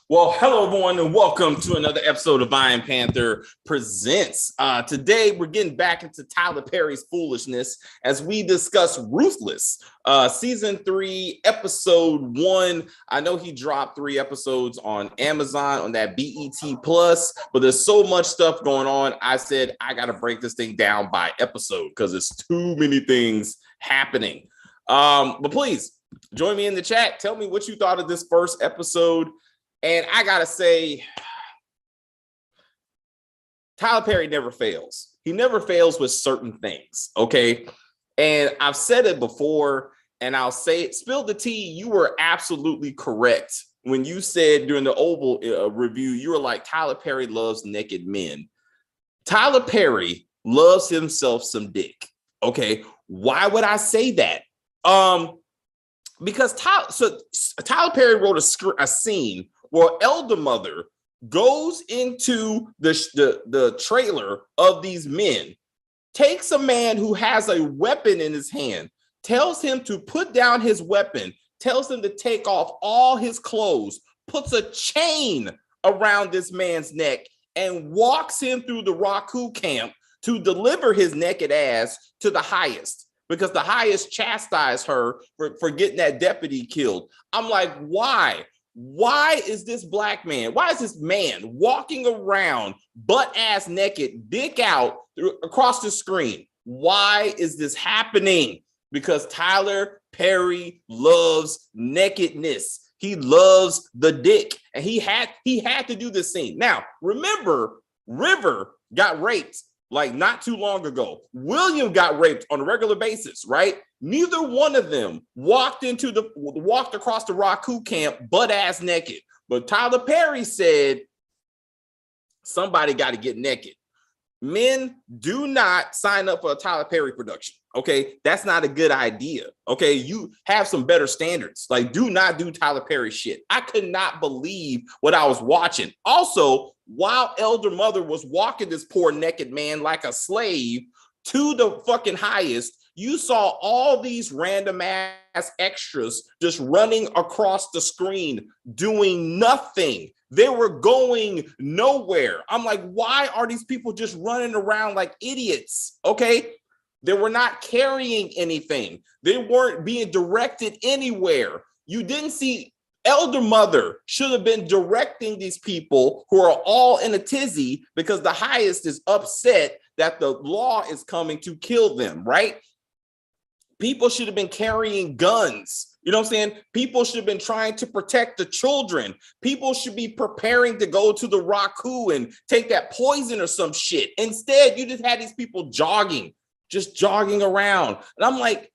Well, hello, everyone, and welcome to another episode of Iron Panther Presents. Today, we're getting back into Tyler Perry's foolishness as we discuss Ruthless, Season 3, Episode 1. I know he dropped 3 episodes on Amazon on that BET Plus, but there's so much stuff going on. I said, I got to break this thing down by episode because there's too many things happening. But please, join me in the chat. Tell me what you thought of this first episode. And I gotta say, Tyler Perry never fails. He never fails with certain things, okay? And I've said it before, and I'll say it. Spill the tea. You were absolutely correct when you said during the Oval review, you were like, Tyler Perry loves naked men. Tyler Perry loves himself some dick, okay? Why would I say that? Because Tyler Perry wrote a scene where Elder Mother goes into the trailer of these men, takes a man who has a weapon in his hand, tells him to put down his weapon, tells him to take off all his clothes, puts a chain around this man's neck, and walks him through the Raku camp to deliver his naked ass to the highest, because the highest chastised her for getting that deputy killed. I'm like, why? Why is this black man, why is this man walking around butt-ass naked, dick out across the screen? Why is this happening? Because Tyler Perry loves nakedness. He loves the dick, and he had to do this scene. Now, remember, River got raped like not too long ago. William got raped on a regular basis, right? Neither one of them walked across the Raku camp butt-ass naked. But Tyler Perry said, somebody got to get naked. Men, do not sign up for a Tyler Perry production, okay? That's not a good idea, okay? You have some better standards. Like, do not do Tyler Perry shit. I could not believe what I was watching. Also, while Elder Mother was walking this poor naked man like a slave to the fucking highest, you saw all these random ass extras just running across the screen doing nothing. They were going nowhere. I'm like, why are these people just running around like idiots? Okay. They were not carrying anything. They weren't being directed anywhere. You didn't see. Elder Mother should have been directing these people who are all in a tizzy because the highest is upset that the law is coming to kill them, right? People should have been carrying guns. You know what I'm saying? People should have been trying to protect the children. People should be preparing to go to the Raku and take that poison or some shit. Instead, you just had these people just jogging around. And I'm like,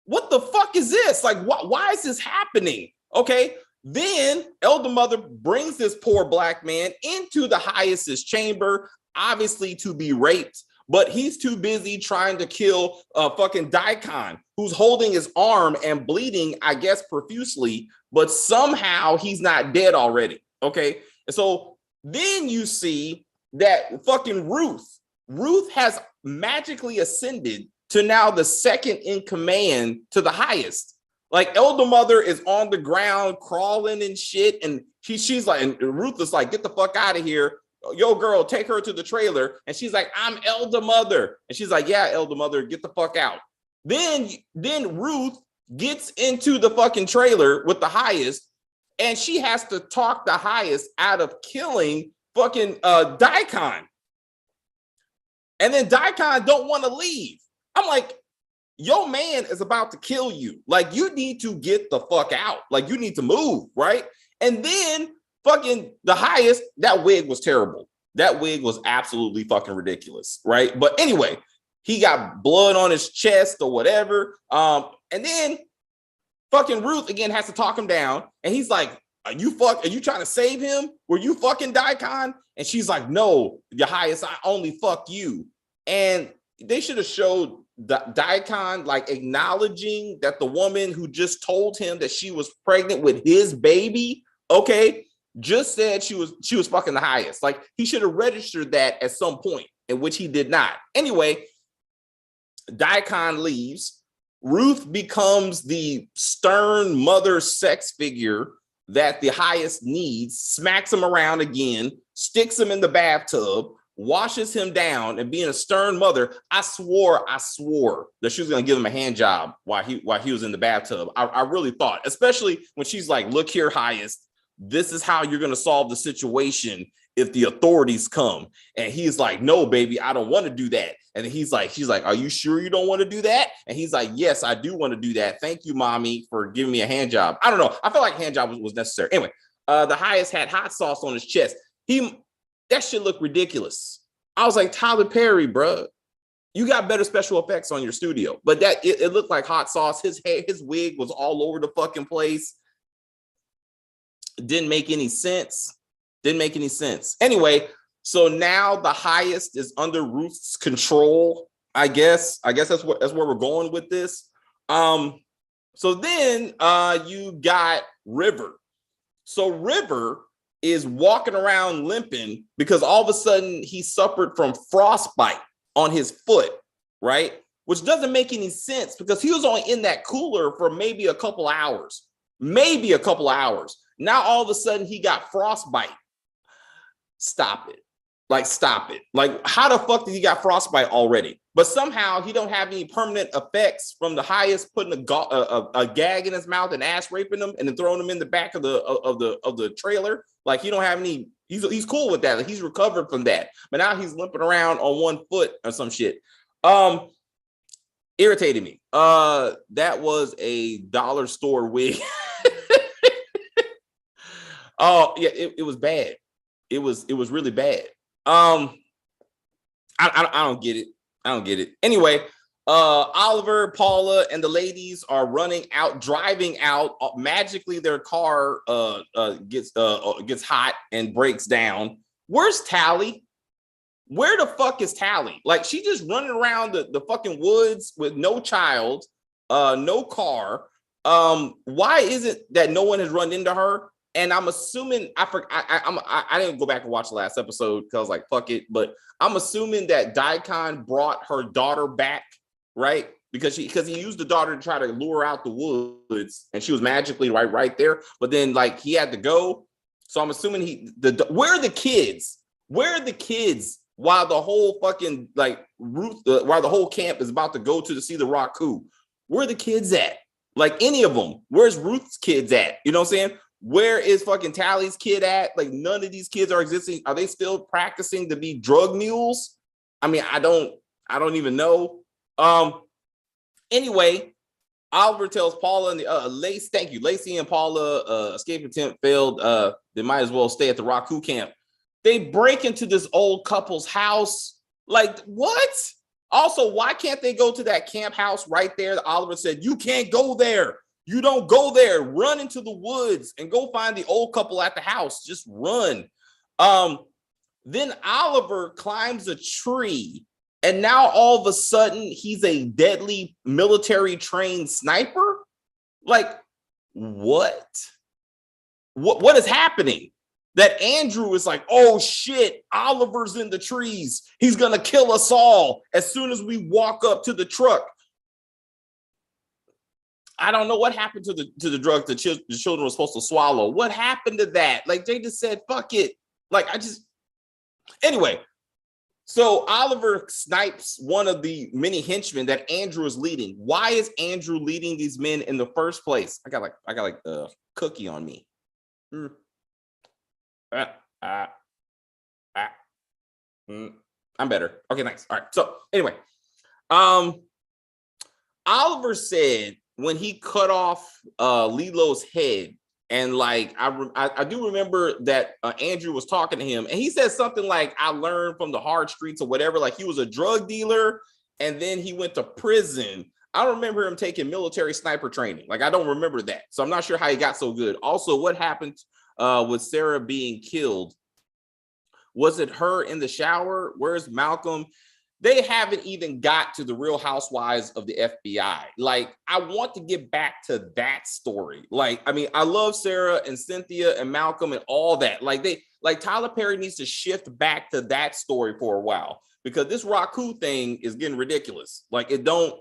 what the fuck is this? Like, why is this happening? Okay. Then Elder Mother brings this poor black man into the highest's chamber, obviously to be raped. But he's too busy trying to kill fucking Daikon, who's holding his arm and bleeding, I guess, profusely, but somehow he's not dead already, okay? And so then you see that fucking Ruth has magically ascended to now the second in command to the highest. Like, Elder Mother is on the ground crawling and shit, and she's like, and Ruth is like, get the fuck out of here. Yo, girl, take her to the trailer. And she's like, I'm Elder Mother. And she's like, yeah, Elder Mother, get the fuck out. Then Ruth gets into the fucking trailer with the highest, and she has to talk the highest out of killing fucking Daikon. And then Daikon don't want to leave. I'm like, your man is about to kill you. Like, you need to get the fuck out. Like, you need to move, right? And then fucking the highest, that wig was terrible. That wig was absolutely fucking ridiculous, right? But anyway, he got blood on his chest or whatever. And then fucking Ruth again has to talk him down. And he's like, are you trying to save him? Were you fucking Daikon? And she's like, no, your highest, I only fuck you. And they should have showed Daikon like acknowledging that the woman who just told him that she was pregnant with his baby, okay, just said she was fucking the highest. Like, he should have registered that at some point, in which he did not. Anyway, Daikon leaves. Ruth becomes the stern mother sex figure that the highest needs, smacks him around again, sticks him in the bathtub, washes him down, and being a stern mother, I swore that she was gonna give him a hand job while he was in the bathtub. I really thought, especially when she's like, look here, highest, this is how you're gonna solve the situation if the authorities come. And he's like, no, baby, I don't want to do that. And she's like, are you sure you don't want to do that? And he's like, yes, I do want to do that. Thank you, mommy, for giving me a hand job. I don't know. I feel like hand job was necessary. Anyway, the highest had hot sauce on his chest. That shit looked ridiculous. I was like, Tyler Perry, bro, you got better special effects on your studio. But it looked like hot sauce. His hair, his wig was all over the fucking place. Didn't make any sense. Anyway, so now the highest is under Ruth's control. I guess that's where we're going with this. So then you got River. So River is walking around limping because all of a sudden he suffered from frostbite on his foot, right? Which doesn't make any sense because he was only in that cooler for maybe a couple hours. Now all of a sudden he got frostbite. Stop it. Like, how the fuck did he got frostbite already? But somehow he don't have any permanent effects from the highest putting a gag in his mouth and ass raping him and then throwing him in the back of the trailer. Like, he don't have any. He's cool with that. Like, he's recovered from that. But now he's limping around on one foot or some shit. Irritated me. That was a dollar store wig. Oh yeah, it was bad. It was really bad. I don't get it. Anyway, Oliver, Paula, and the ladies are driving out. Magically, their car gets hot and breaks down. Where's Tally? Where the fuck is Tally? Like, she just running around the fucking woods with no child, no car. Why is it that no one has run into her? And I'm assuming I didn't go back and watch the last episode because I was like, fuck it. But I'm assuming that Daikon brought her daughter back, right? Because he used the daughter to try to lure out the woods, and she was magically right there. But then, like, he had to go. So I'm assuming where are the kids? Where are the kids while the whole fucking Ruth, while the whole camp is about to go to see the Raku? Where are the kids at? Like, any of them? Where's Ruth's kids at? You know what I'm saying? Where is fucking Tally's kid at? Like, none of these kids are existing. Are they still practicing to be drug mules? I mean, I don't even know. Anyway, Oliver tells Paula and Lacey and Paula, escape attempt failed. They might as well stay at the Raku camp. They break into this old couple's house. Like, what? Also, why can't they go to that camp house right there? Oliver said, you can't go there. You don't go there. Run into the woods and go find the old couple at the house. Just run. Then Oliver climbs a tree, and now all of a sudden he's a deadly military trained sniper. Like, what? What is happening? That Andrew is like, oh shit, Oliver's in the trees. He's gonna kill us all as soon as we walk up to the truck. I don't know what happened to the drugs the children were supposed to swallow. What happened to that? Like, they just said, fuck it. Like, anyway. So Oliver snipes one of the many henchmen that Andrew is leading. Why is Andrew leading these men in the first place? I got a cookie on me. I'm better. Okay, nice. All right. So anyway, Oliver said, when he cut off Lilo's head, and like I do remember that Andrew was talking to him, and he said something like, I learned from the hard streets or whatever, like he was a drug dealer and then he went to prison. I don't remember him taking military sniper training. Like, I don't remember that. So I'm not sure how he got so good. Also, what happened with Sarah being killed? Was it her in the shower? Where's Malcolm? They haven't even got to the Real Housewives of the FBI. Like, I want to get back to that story. Like, I mean, I love Sarah and Cynthia and Malcolm and all that. Like Tyler Perry needs to shift back to that story for a while, because this Raku thing is getting ridiculous. Like, it don't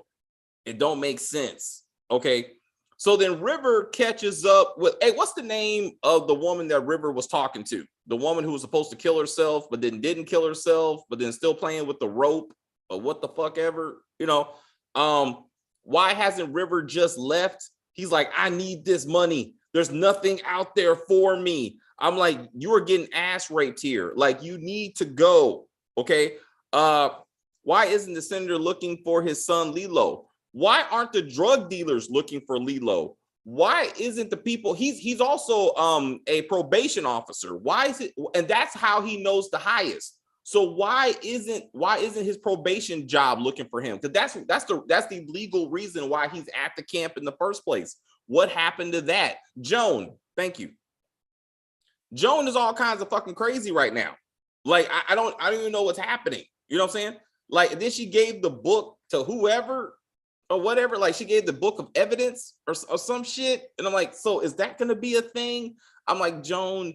make sense. Okay. So then River catches up with, hey, what's the name of the woman that River was talking to? The woman who was supposed to kill herself, but then didn't kill herself, but then still playing with the rope or what the fuck ever, why hasn't River just left? He's like, I need this money. There's nothing out there for me. I'm like, you are getting ass raped here. Like, you need to go. Okay. Why isn't the senator looking for his son Lilo? Why aren't the drug dealers looking for Lilo? Why isn't the people? He's also a probation officer. Why is it? And that's how he knows the highest. So why isn't his probation job looking for him? Because that's the legal reason why he's at the camp in the first place. What happened to that? Joan, thank you. Joan is all kinds of fucking crazy right now. Like, I don't even know what's happening. You know what I'm saying? Like, then she gave the book to whoever or whatever. Like, she gave the book of evidence or some shit. And I'm like, so is that going to be a thing? I'm like, Joan,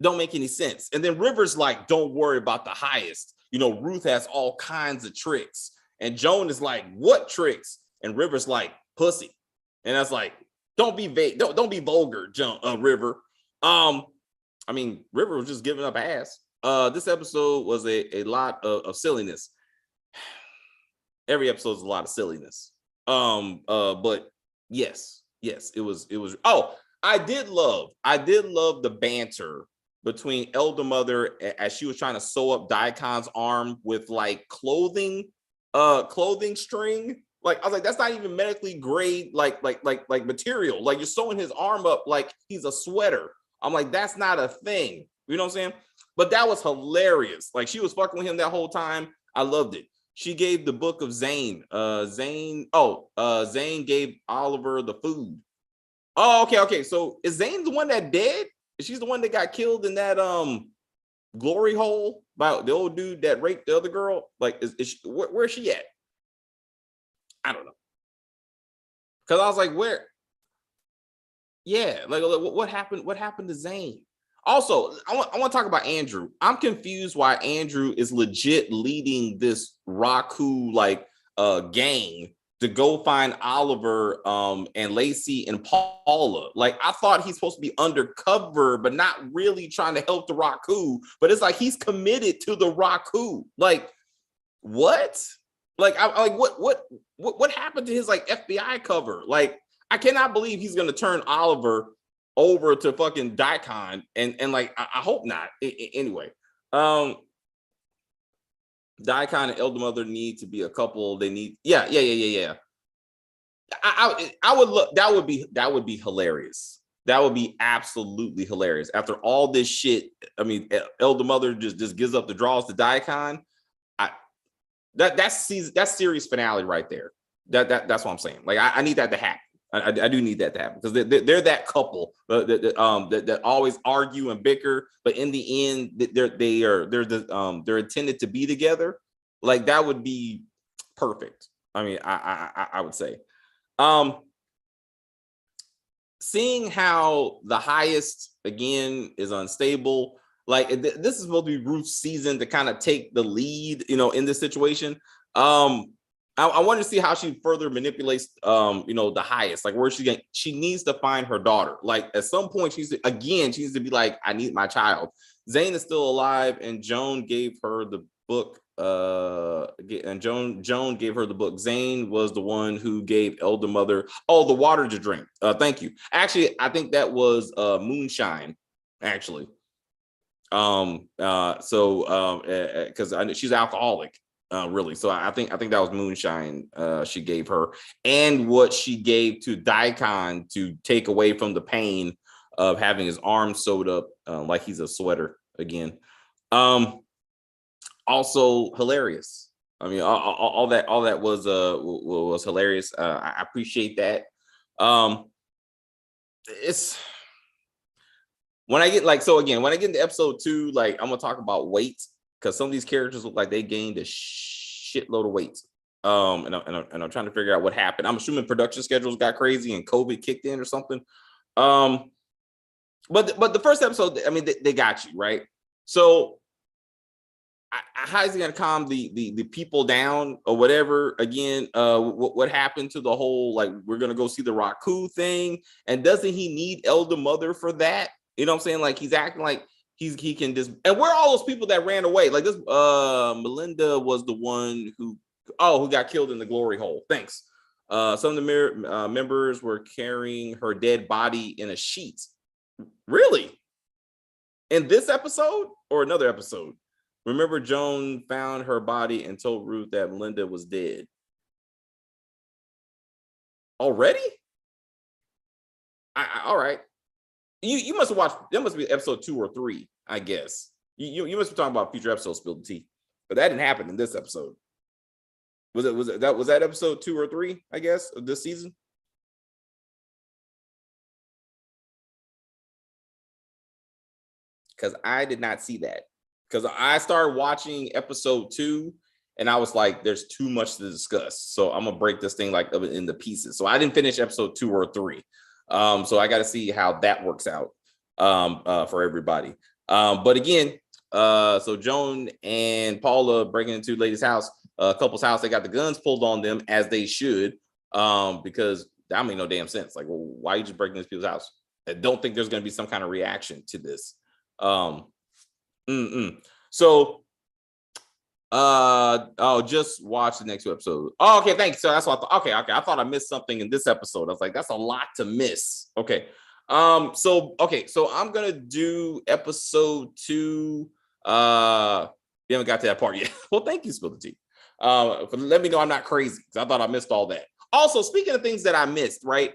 don't make any sense. And then River's like, don't worry about the highest. Ruth has all kinds of tricks. And Joan is like, what tricks? And River's like, pussy. And that's like, don't be vague. Don't be vulgar, River. River was just giving up ass. This episode was a lot of silliness. Every episode is a lot of silliness. But yes, it was. Oh, I did love the banter between Elder Mother as she was trying to sew up Daikon's arm with like clothing string. Like, I was like, that's not even medically grade, like material. Like, you're sewing his arm up like he's a sweater. I'm like, that's not a thing. You know what I'm saying? But that was hilarious. Like, she was fucking with him that whole time. I loved it. She gave the book of Zane. Zane gave Oliver the food. Oh, okay. So is Zane the one that dead? She's the one that got killed in that glory hole by the old dude that raped the other girl. Like, where's she at? I don't know. Because I was like, where? Yeah, like what happened? What happened to Zane? Also, I want to talk about Andrew. I'm confused why Andrew is legit leading this Raku gang to go find Oliver and Lacey and Paula. Like, I thought he's supposed to be undercover, but not really trying to help the Raku. But it's like he's committed to the Raku. Like, what? Like, what happened to his like FBI cover? Like, I cannot believe he's gonna turn Oliver over to fucking Daikon, and like, I hope not. Anyway, Daikon and Elder Mother need to be a couple. They need, yeah. I would look. That would be hilarious. That would be absolutely hilarious. After all this shit, Elder Mother just gives up the draws to Daikon. That's series finale right there. That's what I'm saying. Like, I need that to happen. I do need that to happen, because they're that couple that always argue and bicker, but in the end they're intended to be together. Like, that would be perfect. I would say. Seeing how the highest again is unstable. Like, this is supposed to be Ruth's season to kind of take the lead, in this situation. I want to see how she further manipulates, the highest, like, where she needs to find her daughter. Like, at some point, she needs to be like, I need my child. Zane is still alive, and Joan gave her the book. Joan gave her the book. Zane was the one who gave Elder Mother, the water to drink. Thank you. Actually, I think that was moonshine. Actually, because she's alcoholic. Really. So I think that was moonshine she gave her, and what she gave to Daikon to take away from the pain of having his arm sewed up like he's a sweater again. Also hilarious. All that was hilarious. I appreciate that. It's when I get into episode 2, like, I'm gonna talk about weight, because some of these characters look like they gained a shitload of weight. And I'm trying to figure out what happened. I'm assuming production schedules got crazy and COVID kicked in or something. But the first episode, they got you right. So how is he gonna calm the people down or whatever? Again, what happened to the whole, like, we're gonna go see the Raku thing, and doesn't he need Elder Mother for that? You know what I'm saying? Like, he's acting like he can just, and where are all those people that ran away? Like this, Melinda was the one who got killed in the glory hole. Thanks. Some of the members were carrying her dead body in a sheet. Really? In this episode or another episode? Remember, Joan found her body and told Ruth that Melinda was dead. Already? All right. You must have watched. That must be episode 2 or 3, I guess. You must be talking about future episodes, Spill the Tea. But that didn't happen in this episode. Was that episode 2 or 3, I guess, of this season? Because I did not see that. Because I started watching episode 2 and I was like, there's too much to discuss. So I'm gonna break this thing like into pieces. So I didn't finish episode 2 or 3. So I got to see how that works out for everybody. But again, so Joan and Paula breaking into lady's house, couple's house. They got the guns pulled on them, as they should, because that made no damn sense. Like, well, why are you just breaking into people's house? I don't think there's going to be some kind of reaction to this. So I'll just watch the next 2 episodes. Oh, okay, thanks. So that's what I thought. Okay, I thought I missed something in this episode. I was like, that's a lot to miss. Okay. So I'm gonna do episode 2. You haven't got to that part yet. Well, thank you, Spill the Tea. Let me know I'm not crazy, because I thought I missed all that. Also, speaking of things that I missed, right?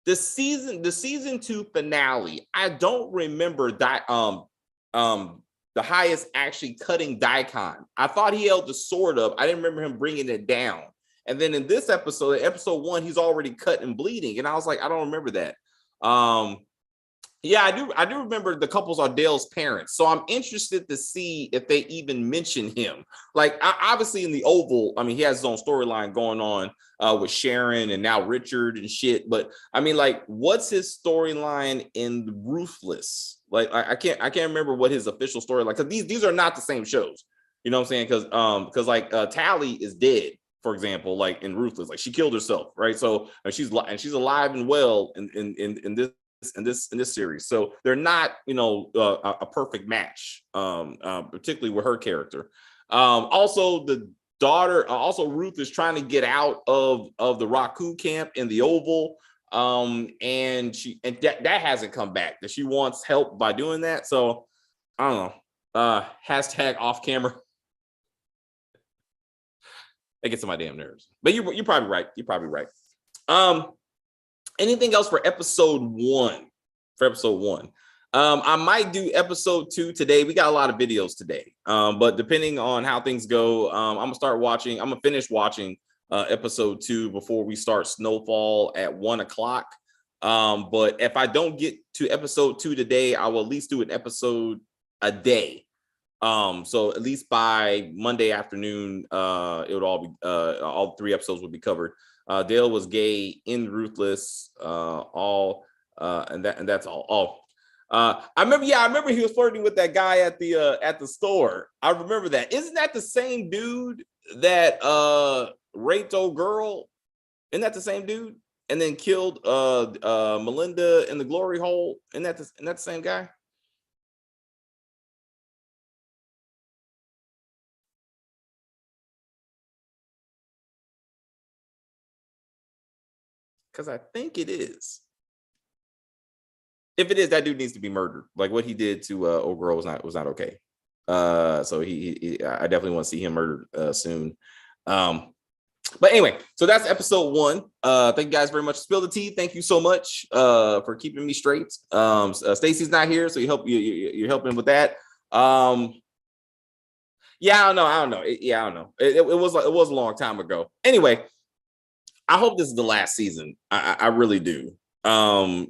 The season 2 finale, I don't remember that the highest actually cutting Daikon. I thought he held the sword up. I didn't remember him bringing it down. And then in this episode, episode 1, he's already cut and bleeding. And I was like, I don't remember that. Yeah, I do remember the couples are Dale's parents. So I'm interested to see if they even mention him. Like, obviously in the Oval, I mean, he has his own storyline going on with Sharon and now Richard and shit. But I mean, like, what's his storyline in Ruthless? Like, I can't remember what his official story, like, because these are not the same shows. You know what I'm saying? Because like Tally is dead, for example, like in Ruthless, like she killed herself, right? So she's alive and well in this series. So they're not, a perfect match, particularly with her character. Also, the daughter, Ruth is trying to get out of the Raku camp in the Oval. And that hasn't come back, that she wants help by doing that. So I don't know. Hashtag off camera. That gets on my damn nerves. But you're probably right. You're probably right. Anything else for episode 1? I might do episode 2 today. We got a lot of videos today. But depending on how things go, I'm gonna finish watching episode 2 before we start Snowfall at 1 o'clock. But if I don't get to episode 2 today, I will at least do an episode a day. So at least by Monday afternoon, it would all be all 3 episodes would be covered. Dale was gay in Ruthless, and that's all. I remember he was flirting with that guy at the store. I remember that. Isn't that the same dude that raped old girl? Isn't that the same dude? And then killed Melinda in the glory hole? Isn't that the same guy? Because I think it is. If it is, that dude needs to be murdered. Like, what he did to old girl was not okay. So I definitely want to see him murdered soon. But anyway, so that's episode 1. Thank you guys very much. Spill the Tea. Thank you so much for keeping me straight. Stacy's not here, so you're helping with that. Yeah, I don't know. I don't know. It was a long time ago. Anyway, I hope this is the last season. I really do. And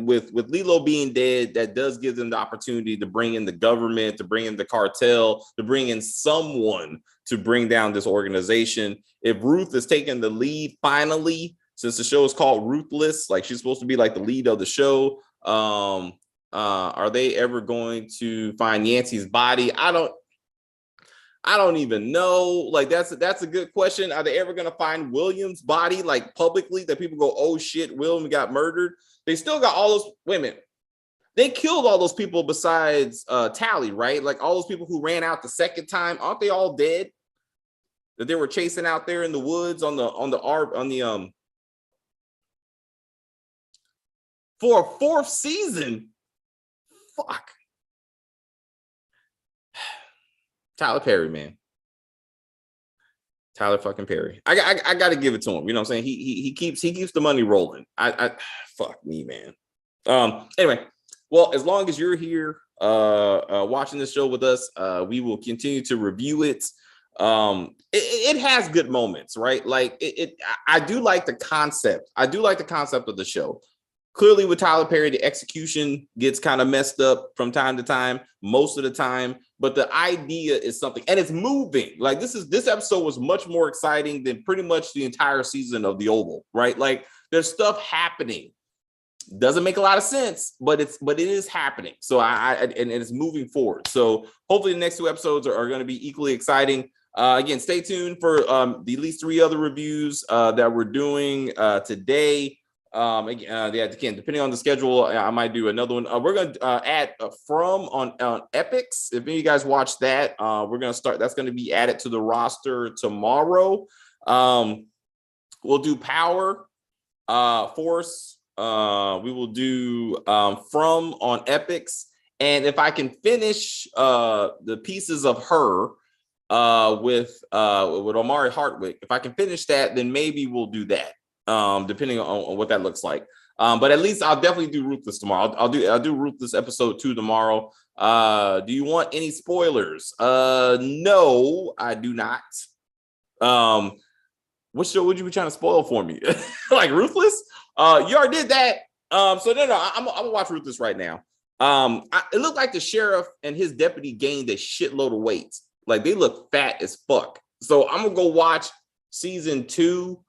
with Lilo being dead, that does give them the opportunity to bring in the government, to bring in the cartel, to bring in someone to bring down this organization. If Ruth is taking the lead finally, since the show is called Ruthless, like she's supposed to be like the lead of the show, are they ever going to find Yancey's body? I don't I don't even know. Like, that's a good question. Are they ever going to find William's body, like, publicly, that people go, oh shit, William got murdered? They still got all those women. They killed all those people besides Tally, right? Like, all those people who ran out the second time, aren't they all dead? That they were chasing out there in the woods on the for a fourth season. Fuck. Tyler Perry, man. Tyler fucking Perry. I got to give it to him. You know what I'm saying? He keeps the money rolling. I fuck me, man. Anyway, well, as long as you're here watching this show with us, we will continue to review it. It has good moments, right? Like I do like the concept. I do like the concept of the show. Clearly, with Tyler Perry, the execution gets kind of messed up from time to time, most of the time. But the idea is something, and it's moving. Like this episode was much more exciting than pretty much the entire season of The Oval, right? Like there's stuff happening. Doesn't make a lot of sense, but it is happening. So and it's moving forward. So hopefully the next two episodes are going to be equally exciting. Again, stay tuned for the at least 3 other reviews that we're doing today. Again, depending on the schedule, I might do another one. We're going to add From on Epics. If any of you guys watch that, we're going to start. That's going to be added to the roster tomorrow. We'll do Power, Force. We will do From on Epics. And if I can finish the Pieces of Her with Omari Hardwick, if I can finish that, then maybe we'll do that. Depending on what that looks like. But at least I'll definitely do Ruthless tomorrow. I'll do Ruthless episode 2 tomorrow. Do you want any spoilers? No, I do not. What show would you be trying to spoil for me? Like Ruthless? You already did that. So no, I'm gonna watch Ruthless right now. It looked like the sheriff and his deputy gained a shitload of weight. Like they look fat as fuck. So I'm gonna go watch season 2.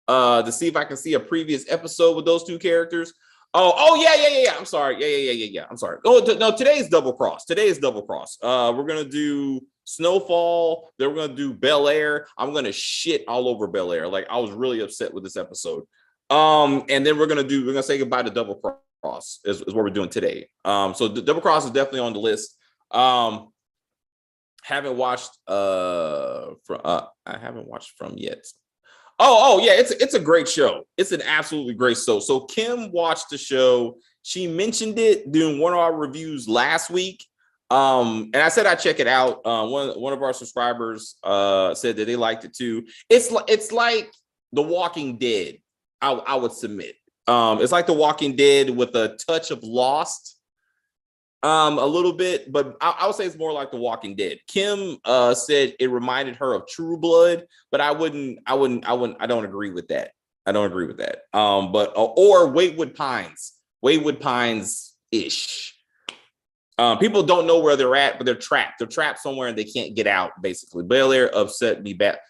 To see if I can see a previous episode with those two characters. Oh yeah. I'm sorry. Yeah. I'm sorry. No, today's Double Cross. We're gonna do Snowfall. Then we're gonna do Bel Air. I'm gonna shit all over Bel Air. Like I was really upset with this episode. And then we're gonna say goodbye to Double Cross is what we're doing today. So the Double Cross is definitely on the list. Haven't watched I haven't watched From yet. Oh yeah, it's a great show. It's an absolutely great show. So Kim watched the show. She mentioned it during one of our reviews last week. And I said I'd check it out. One of our subscribers said that they liked it too. It's like The Walking Dead. I would submit. It's like The Walking Dead with a touch of Lost. A little bit, but I would say it's more like The Walking Dead. Kim said it reminded her of True Blood, but I don't agree with that. But or Wayward Pines ish. People don't know where they're at, but they're trapped. They're trapped somewhere and they can't get out. Basically, Bel Air upset me bad.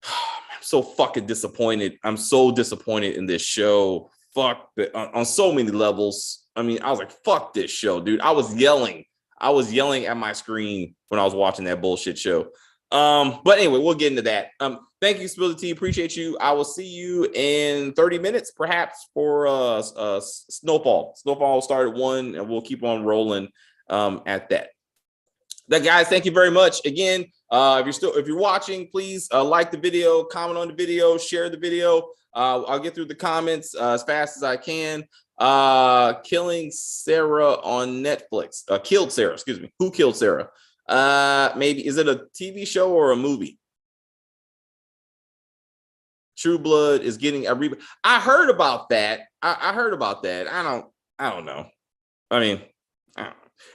I'm so fucking disappointed. I'm so disappointed in this show. Fuck on so many levels. I mean, I was like, fuck this show, dude. I was yelling at my screen when I was watching that bullshit show. But anyway, we'll get into that. Thank you, Spill the Tea. Appreciate you. I will see you in 30 minutes, perhaps, for Snowfall. Snowfall will start at 1, and we'll keep on rolling at that. Guys, thank you very much. Again, if you're watching, please like the video, comment on the video, share the video. I'll get through the comments as fast as I can. Killing Sarah on Netflix. Killed Sarah, excuse me. Who killed Sarah? Maybe is it a TV show or a movie? True Blood is getting a reboot. I heard about that. I heard about that. I don't know. I mean,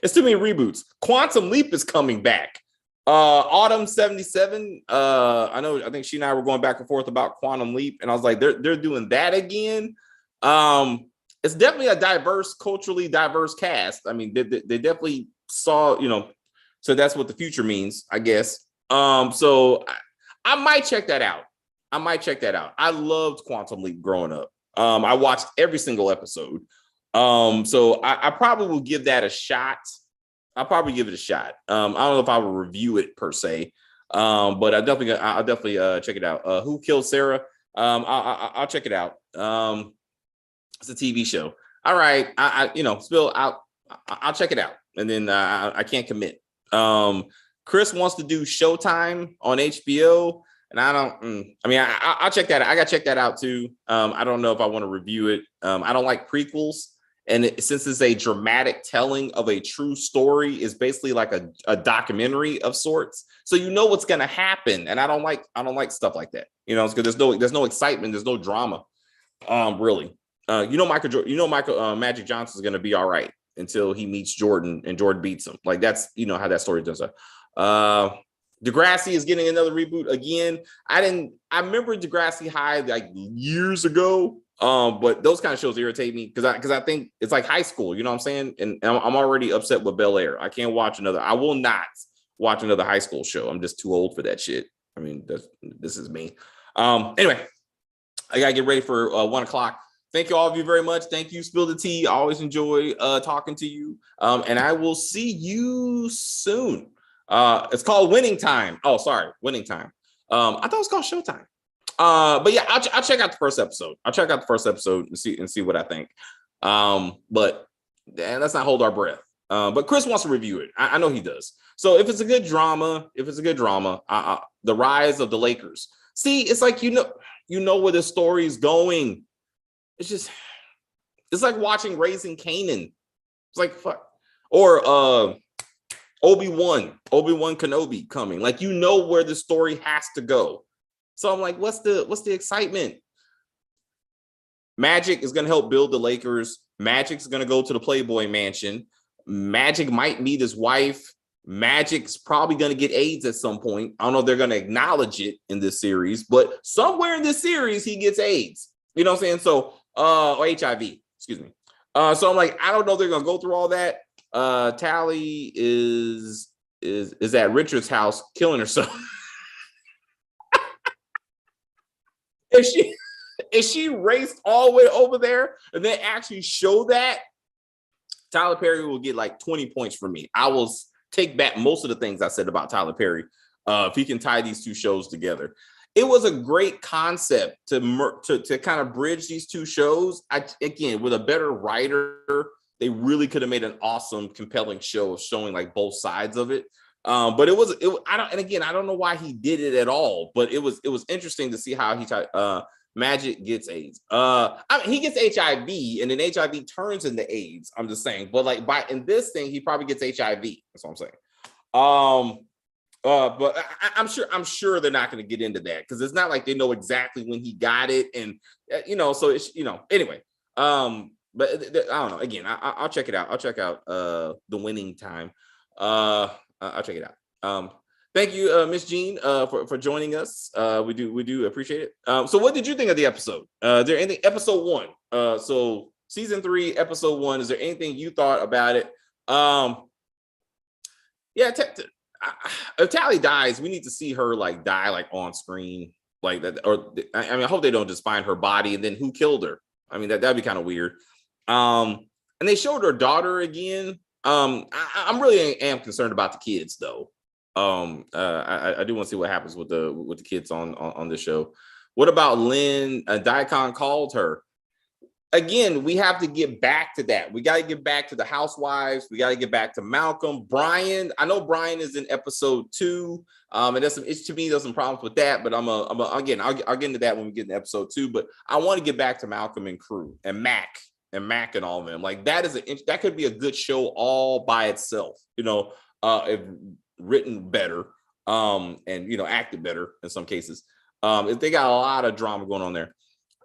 it's too many reboots. Quantum Leap is coming back. Autumn 77. I think she and I were going back and forth about Quantum Leap, and I was like, they're doing that again. It's definitely a culturally diverse cast. I mean, they definitely saw, so that's what the future means, I guess. So I might check that out. I loved Quantum Leap growing up. I watched every single episode. So I probably will give that a shot. I'll probably give it a shot. I don't know if I will review it per se, but I'll definitely check it out. Who Killed Sarah? I'll check it out. It's a TV show. All right, Spill out. I'll check it out, and then I can't commit. Chris wants to do Showtime on HBO, and I don't. I'll check that out. I got to check that out too. I don't know if I want to review it. I don't like prequels. And since it's a dramatic telling of a true story, it's basically like a documentary of sorts. So you know what's going to happen, and I don't like stuff like that. Because there's no excitement, there's no drama, really. Michael Magic Johnson is going to be all right until he meets Jordan and Jordan beats him. Like that's how that story does. Degrassi is getting another reboot again. I remember Degrassi High like years ago. But those kind of shows irritate me because I think it's like high school, you know what I'm saying? And I'm already upset with Bel Air. I can't watch I will not watch another high school show. I'm just too old for that shit. I mean, this is me. Anyway, I gotta get ready for 1:00. Thank you all of you very much. Thank you, Spill the Tea. I always enjoy talking to you. And I will see you soon. It's called Winning Time. Oh, sorry, Winning Time. I thought it was called Showtime. But yeah, I'll check out the first episode. And see what I think. But let's not hold our breath. But Chris wants to review it. I know he does. So if it's a good drama, The Rise of the Lakers. See, it's like you know where the story is going. It's like watching Raising Kanan. It's like fuck. Or Obi-Wan Kenobi coming. Like you know where the story has to go. So I'm like, what's the excitement? Magic is going to help build the Lakers. Magic's going to go to the Playboy Mansion. Magic might meet his wife. Magic's probably going to get AIDS at some point. I don't know if they're going to acknowledge it in this series, but somewhere in this series, he gets AIDS. You know what I'm saying? So, or HIV, excuse me. So I'm like, I don't know if they're going to go through all that. Tally is at Richard's house killing herself. If she raced all the way over there and then actually show that, Tyler Perry will get like 20 points from me. I will take back most of the things I said about Tyler Perry if he can tie these two shows together. It was a great concept to kind of bridge these two shows. Again, with a better writer, they really could have made an awesome, compelling show showing like both sides of it. But I don't know why he did it at all, but it was interesting to see how Magic gets AIDS. He gets HIV and then HIV turns into AIDS. I'm just saying, but in this thing, he probably gets HIV. That's what I'm saying. But I'm sure they're not going to get into that because it's not like they know exactly when he got it, and so it's anyway. But I don't know. Again, I'll check it out. I'll check out The Winning Time. I'll check it out. Thank you, Miss Jean, for joining us. We do appreciate it. So what did you think of the episode? Is there anything, episode 1? So season 3, episode 1. Is there anything you thought about it? Yeah. If Tally dies, we need to see her die on screen like that. Or I hope they don't just find her body and then who killed her. I mean, that'd be kind of weird. And they showed her daughter again. I'm really am concerned about the kids though. I do want to see what happens with the kids on the show. What about Lynn? Daikon called her. Again, we have to get back to that. We got to get back to the housewives. We got to get back to Malcolm. Brian, I know Brian is in episode 2. And to me, there's some problems with that, but I'll get into that when we get into episode 2. But I want to get back to Malcolm and crew and Mac and all of them. Like that could be a good show all by itself, if written better, and acted better in some cases. If they got a lot of drama going on there.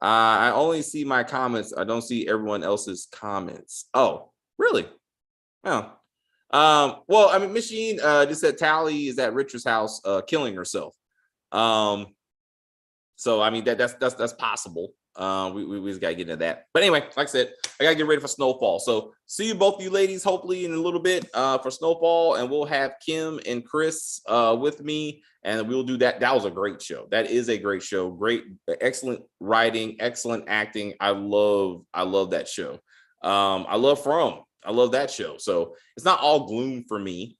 I only see my comments. I don't see everyone else's comments. Oh, really? Oh. Well, I mean, Machine just said Tally is at Richard's house killing herself. So I mean that's possible. We just gotta get into that. But anyway, like I said, I gotta get ready for Snowfall. So see you both, you ladies, hopefully in a little bit for Snowfall, and we'll have Kim and Chris with me, and we'll do that. That was a great show. That is a great show. Great, excellent writing, excellent acting. I love that show. I love From. I love that show. So it's not all gloom for me.